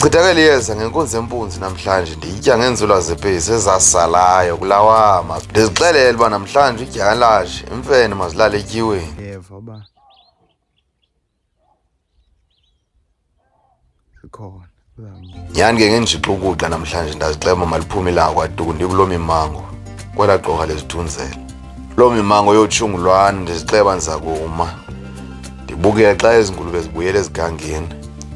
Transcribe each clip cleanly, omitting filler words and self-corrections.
Lichithakel'Iyeza ngempunzi namhlanje ndiyitya ngeenzula zepesi ezasalayo kulawama. Ndizixelele uba namhlanje idyakalashe imfene mazilale etyiweni. Yeva uba zikhona Nyhani ke ngenjixa ukudla namhlanje ndazixema maliphume ilanga kwaduku ndikuloo mimango kwelaa gqorha lezithunzela. Loo mimango yotshungulwane ndizixeba ndiza kuma ndibukele xa ezi ngulube zibuyele ezigangeni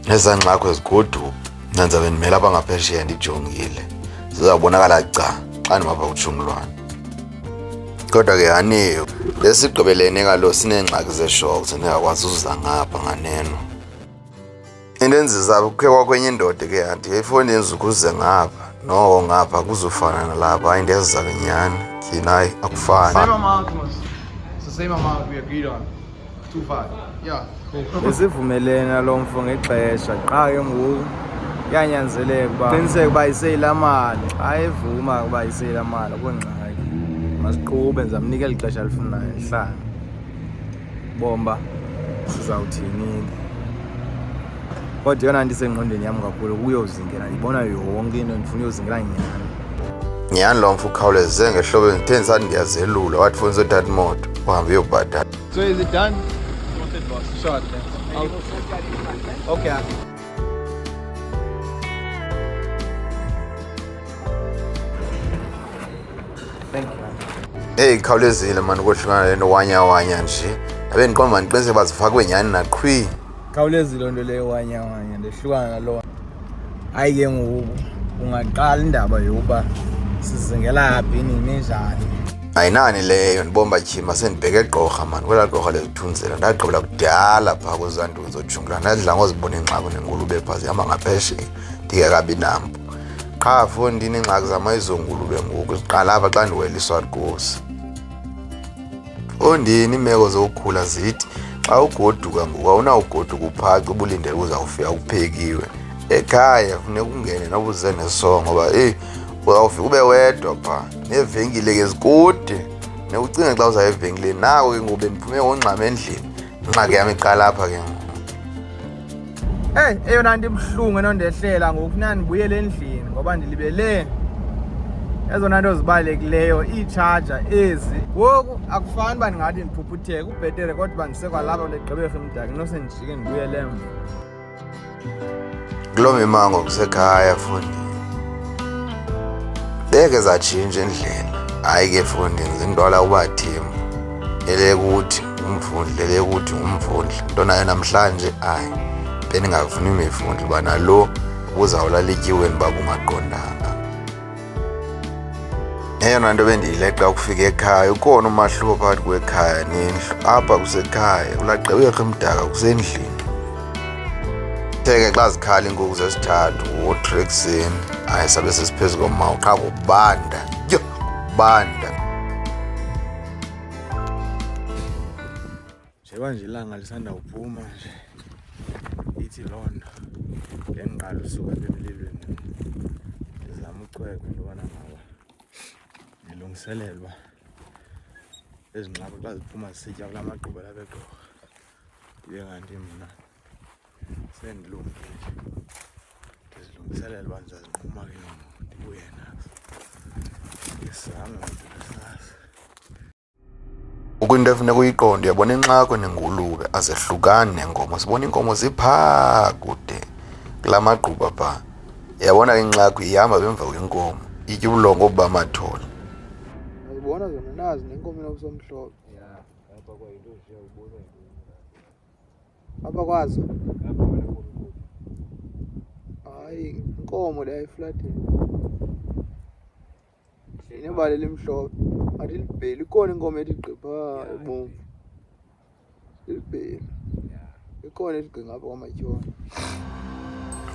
nezangxakho ezigoduka. Nanzabe ndimele apha ngaphesheya ndijongile zizawubonakala xa ndimapha kutshungulwane. Kodwa ke yaniyo lesigqibelene kaloku sineengxaki zeshoko ndingakwazi uzuza ngapha nganeno. Into endizabe kukhe kwakwenye indoda ke yanti efowuni yenzukuze ngapha no ngapha kuzofana nalapha hayi ndiyeza ke nyhani thina hayi akufani. Same amount, it's the same amount we agreed on. 2.5. Yeah. besivumelene nalo mfo ngexesha qha ke ngoku yanyanzeleka uba qiniseke uba iseyila mali xa evuma ukuba iseyila mali akho ngxaki masiqhube ndizamnika eli xesha lifunayo lihlanga bomba sizawuthinile. Kodwa yona nto isengqondweni yam kakhulu kuyozingela ndibona yonke into ndifuna uyozingela nyhani. Nyhani lo mfo ukhawuleze ngehlobo ndithe ndisathi ndiyazelula wathi funa uzothatha imoto uhambe uyobhatala. So is it done? Short. Okay. Thank you. Hey khawulezile mani kohlukana le nto wanya nje abe ndiqomba mandiqiniseke uba zifakwe nyhani naqhwi. Khawulezile loo nto leyo wanya ndehlukana naloo. Hayi ke ngoku ungaqala indaba yokuba sizingela phi nini njani. Ayinani leyo ndibomba tyhima sendibheke gqorha mani kwelaa gqorha lezithunzela ndagqibela kudala phaa kwezaa nto zotshungulana ndadla ngozibona iingxaki nengulube phaa zihamba ngaphesheya ndingekabi nampo. Qha fo ndinengxaki zamayizongulube ngoku ziqala apha xa ndiweliswa kosi. Ondini iimeko zokukhula zithi xa ugoduka ngoku awunawugoduka uphace ubulindele uzawufika uphekiwe. Ekhaya funeka ungene noba uze nesongo ngoba uzawufika ube wedwa phaa neevenkile ke zikude neucinge xa uzaya evenkileni nako ke ngoku bendiphume ngongxama endlini ingxaki yam iqala apha ke ngoku. Eyona nto ibuhlungu enondehlela ngoku funeka ndibuyele endlini ngoba ndilibele ezona nto zibalulekileyo iitshaja ezi. Ngoku akufani uba ndingathi ndiphuphutheke ubhetere kodwa uba ndisekwalapha kule gqibirha imdaka inose ndijike ndibuyele emva. Kuloo mimango kusekhaya fundi beke zatshintsha endlela hayi ke fundi zindwala uba thimba elekuthi umfundli elekuthi umfundli nto nayo namhlanje hayi bendingafuni imifundli uba nalo ubuzawulala etyiweni uba bungaqondanga. Eyona nto bendiyileqa ukufika ekhaya ukhona umahluko phakathi kwekhaya nendlu. Apha kusekhaya kulaa gqibirha imdaka kusendlini. Theke xa zikhala iinkukhu zesithathu ngo-3 ekuseni hayi sabe sesiphezu komawu qha kubanda kubanda. Njengoba nje ilanga lisanda kuphuma nje ithi loo nto ngendiqala usuka apha emlilweni ndizama ucweka into yobana ngaba ndilungiselelwa ezi ngxaki xa ziphuma zisitya kula magquba lapha egqorha ndibe kanti mna sendilungile ndizilungiselela uba ndizazinquma ke ngoku ndibuye nazo ndisame ngesazi. Into efuneka uyiqonde uyabona inxako nengulube azehlukani neenkomo. Sibona iinkomo ziphaa kude kulaa magquba phaa. Uyabona ke inxako ihamba emva kwenkomo itya ubulongo obu bamathole. Uzibona zona nazi nenkomo enokusomhlobo. Apha kwazo hayi inkomo le ayiflatheni inebala elimhlophe athi libheli. Ikhona inkomo ethi gqipha ebomvu ilibheli ikhona ethi gqi ngapha kwamatyholo.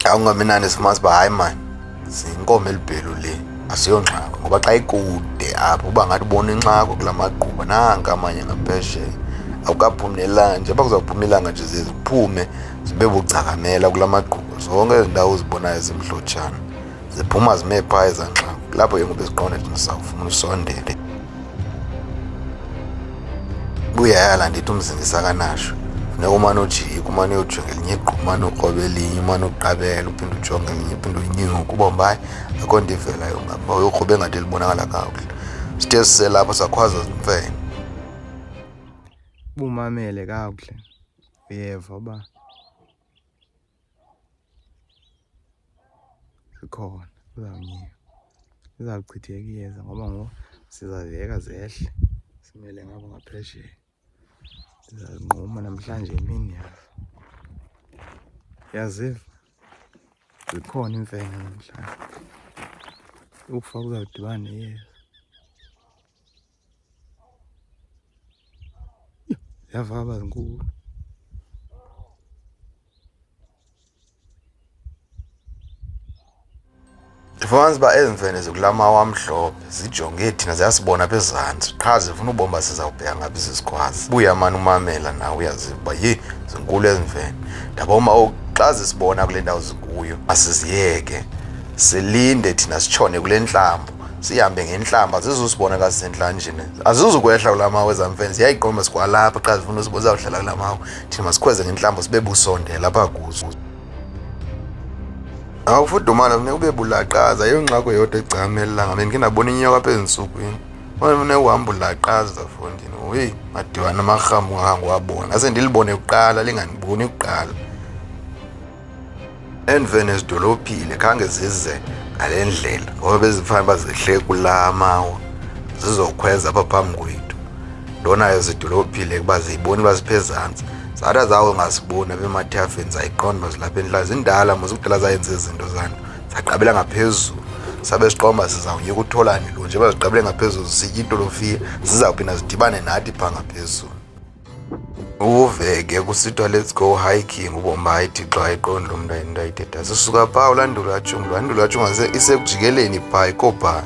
Awungabi nani simazi uba hayi mani ziyinkomo elibhelu le asiyongxako ngoba xa ikude apho uba ngathi ubona inxako kulaa magquba nanka amanye ngaphesheya awukaphumi nelanga nje apha kuzawuphuma ilanga nje ziye ziphume zibe bucakamela kulaa magquba. Zonke ezi ndawo uzibonayo zimhlotshana ziphuma zime phaa ezaa ngxako. Lapho ke ngoku esiqonde thina sizawufuna usondele. Buyala ndithi umzingisa kanasho Nekumane ujike, umane ujonge elinye igquma, umane ukrobe elinye, umane uqabela, uphinde ujonge elinye, uphinde unyuke ubomba hayi akho nto ivelayo ngapha uyokrobe engathi libonakala kakuhle. Sithe siselapho sakhwaza zimfene. Bumamele kakuhle uyeva uba sikhona uzawunyika, izawuchitheka iyeza ngoba ngoku sizaziyeka zehle simele ngapha ngaphesheya. Sizazinquma namhlanje imini yazo, yaziva zikhona imfene namhlanje. Ukufa kuzawudibana neyeza. Ziyavaba zinkulu. Ndifumanisa uba ezi mfene zikulamawa amhlophe zijonge thina ziyasibona apha ezantsi qha zifuna ubomba sizawubheka ngaphi sisikwazi. Buya mani umamela nawe uyaziva uba ye zinkulu ezi mfene. Ndabona xa zisibona kule ndawo zikuyo asiziyeke silinde thina sitshone kule ntlambo sihambe ngentlamba azizusibona ka sisentlanjeni azizukwehla kula mawe ezamfene ziyayiqomba sikwalapha xa zifuna uzawuhlala kula mawe thina masikhweze ngentlambo sibe busondela apha kuzo. Awufudumala funeka ube bulaqaza yongxako yodwa ecamelanga mina ndabona inyoka apha ezintsukwini funeka uhamba ulaqaza fondini oyi madibana amarhamu ungakhange wabona ngase ndilibone kuqala lingandiboni kuqala. Endivene ezidolophile khange zize ngale ndlela ngoba bezifana bazehle kulaa mawa zizokhweza apha phambi kwethu. Ndonayo zidolophile kuba ziyibona uba ziphezantsi zathi zawo ngasiboni apha emathafeni zayiqonda zilapha endlala zindala mos kudala zayenza izinto zanto zaqabela ngaphezulu sabe siqomba sizawunyeka utholani lo nje baziqabele ngaphezulu sitya itolofiya zizawuphinda zidibane nathi phaa ngaphezulu. Uveke kusithiwa let's go hiking ubomba hayithi xa ayiqondi lo mntu into ayithetha sisuka phaa ulandula atshunga isekujikeleni phaa ikobha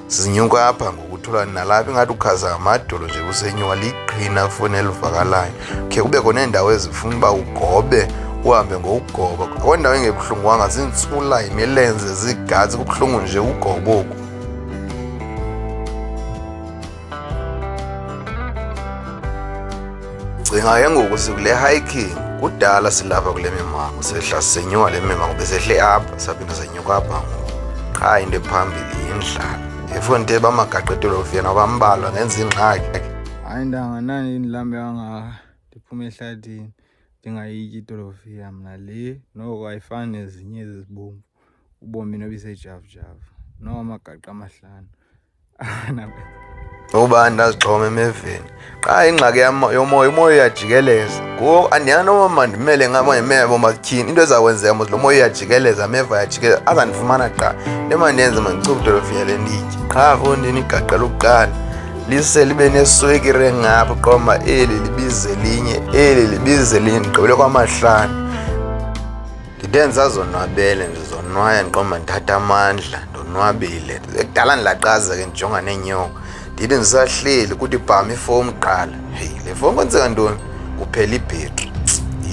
sizinyuka apha ngokutholani nalapha ingathi ukhaza amadolo nje kusenyuka liqhina foni elivakalayo khe kubekho neendawo ezifuna uba ugobe uhambe ngokugoba akho ndawo engebuhlungwanga zintsula imilenze ziigatsi kubuhlungu nje ugobo oku. Cinga ke ngoku sikule hiking kudala silapha kule mimango sehla sisenyuka le mimango besehle apha saphinda senyuka apha ngoku qha into ephambili yindlala efonte bamagaqetelo ofiyena bambalwa ngenza ingxaki. Hayi ndanganani ndilambe kangaka ndiphume ehlathini ndingayityi itolofiya mna le noko ayifani nezinye ezizibomvu ubomi nobisejavujavu noko amagaqa amahlanu Uba ndazixhoma emeveni qha ingxaki yomoya umoya uyajikeleza ngoku andiyana noba mandimele ngamemele bomba kutyhini into ezakwenzeka mos lo moya uyajikeleza ameva yajikeleza azandifumana qha into mandenze mandichuphe itolofiya le ndiyitye qha fondini igaqela ukuqala lise libe neswekire ngapha qomba eli libize linye eli libize linye ndigqibele kwamahlanu. Ndide ndisazonwabele ndizonwaya ndiqomba ndithatha amandla ndonwabile ekudala ndilaqaza ke ndijonga neenyoka ndithi ndisahleli kuthi bham ifowuni kuqala heyi le fowuni kwenzeka ntoni kuphela ibhetri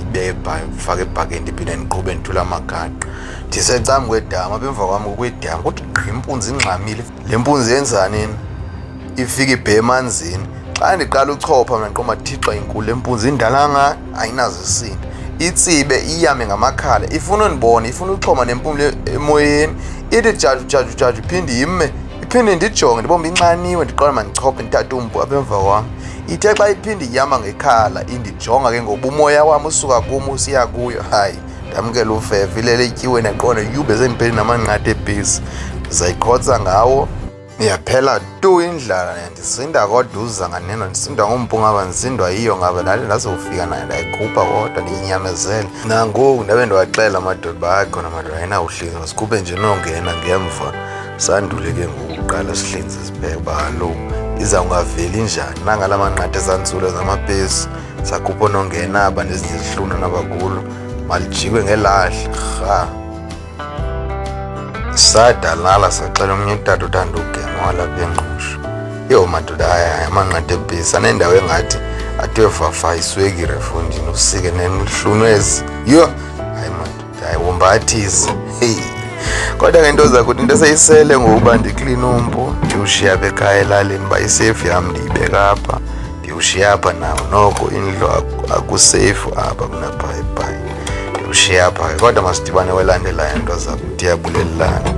ibepha ufake ebhakeni ndiphinde ndiqhube ndithula amagaqa ndisecam kwedama apha emva kwam kwidama kuthi gqi impunzi ingxamile le mpunzi yenzani ifika ibhe emanzini xa ndiqala uchopha mna ndiqomba thixo inkulu le mpunzi indala ngani ayinazo isini itsibe iyame ngamakhala ifuna undibona ifuna uxhoma nempumlo emoyeni ithi jaju iphinde ime iphinde ndijonge ndibomba inxaniwe ndiqala mandichophe ndithathe umpu apha emva kwam ithe xa iphinde iyama ngekhala indijonga ke ngoba umoya wam usuka kum usiya kuyo hayi ndamkela ufefe ilele etyiweni aqonda yube sendipheli namanqatha ebhisi ndizayiqhotsa ngawo iyaphela tu indlala ndisinda kodwa uza nganeno ndisindwa ngumpu ngaba ndisindwa yiyo ngaba ndale ndazofika nayo ndayikhupha kodwa ndiyinyamezele nangoku ndabe ndiwaxela amadoda uba hayi khona madoda ayinawuhlinza masikhuphe nje nongena ngemva sandule ke ngokuqala sihlinze sibheke uba kaloku izawungaveli njani nangala manqatha ezantsula zamapesi sakhupha nongena aba nezinye izihlunu nabakulo malijikwe ngelahle rha sadalala saxela omnye utata uthanda ugema walapha engqusho yo madoda aya amanqatha ebhesi anendawo engathi athe fafa iswekire fondini usike nenihlunu ezi yo hayi madoda hayi wombathise heyi kodwa ke into zakuthi into eseyisele ngokuba ndiklina umpu ndiwushiya apha ekhaya elalini uba isefu yam ndiyibeka apha ndiwushiya apha nawo noko indlu akuseyifu apha kunabhayi-bhayi ndiwushiya apha ke kodwa masidibane welandelayo nto zakuthi iyabulelana.